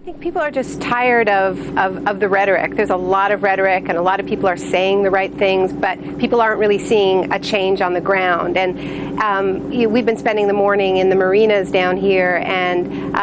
I think people are just tired of the rhetoric. There's a lot of rhetoric and a lot of people are saying the right things, but people aren't really seeing a change on the ground. And we've been spending the morning in the marinas down here, and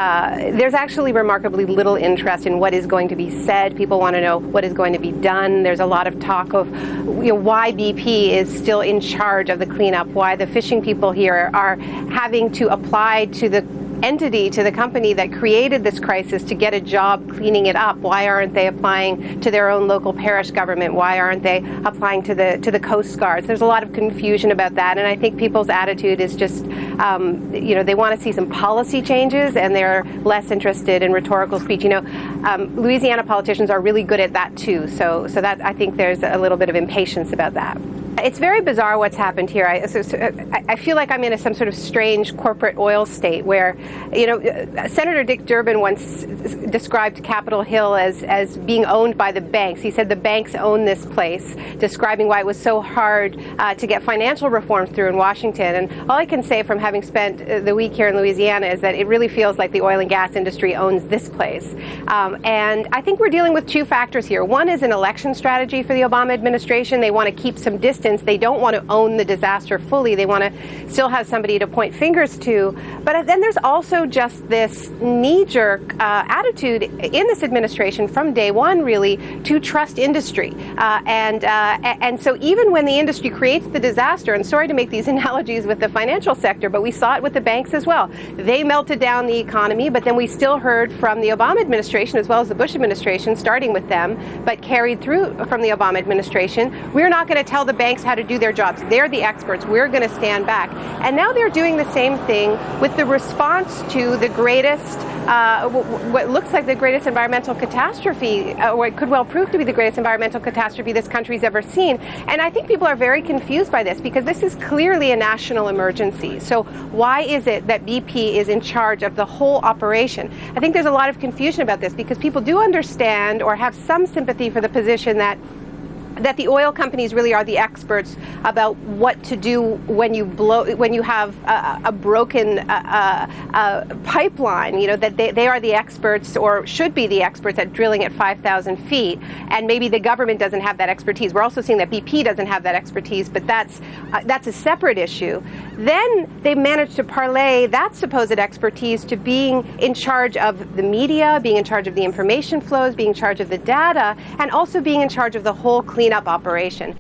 there's actually remarkably little interest in what is going to be said. People want to know what is going to be done. There's a lot of talk of why BP is still in charge of the cleanup, why the fishing people here are having to apply to the entity, to the company that created this crisis to get a job cleaning it up. Why aren't they applying to their own local parish government? Why aren't they applying to the Coast Guards? There's a lot of confusion about that, and I think people's attitude is just, they want to see some policy changes, and they're less interested in rhetorical speech. Louisiana politicians are really good at that too, so that I think there's a little bit of impatience about that. It's very bizarre what's happened here. I feel like I'm in some sort of strange corporate oil state where, Senator Dick Durbin once described Capitol Hill as being owned by the banks. He said the banks own this place, describing why it was so hard to get financial reforms through in Washington. And all I can say from having spent the week here in Louisiana is that it really feels like the oil and gas industry owns this place. And I think we're dealing with two factors here. One is an election strategy for the Obama administration. They want to keep some distance. They don't want to own the disaster fully. They want to still have somebody to point fingers to. But then there's also just this knee-jerk attitude in this administration from day one, really, to trust industry. And so even when the industry creates the disaster, and sorry to make these analogies with the financial sector, but we saw it with the banks as well. They melted down the economy, but then we still heard from the Obama administration as well as the Bush administration, starting with them, but carried through from the Obama administration. We're not going to tell the banks how to do their jobs. They're the experts. We're going to stand back. And now they're doing the same thing with the response to the greatest, what looks like the greatest environmental catastrophe, or it could well prove to be the greatest environmental catastrophe this country's ever seen. And I think people are very confused by this because this is clearly a national emergency. So why is it that BP is in charge of the whole operation? I think there's a lot of confusion about this because people do understand or have some sympathy for the position that the oil companies really are the experts about what to do when you have a broken pipeline, that they are the experts or should be the experts at drilling at 5,000 feet, and maybe the government doesn't have that expertise. We're also seeing that BP doesn't have that expertise, but that's a separate issue. Then they managed to parlay that supposed expertise to being in charge of the media, being in charge of the information flows, being in charge of the data, and also being in charge of the whole cleanup operation.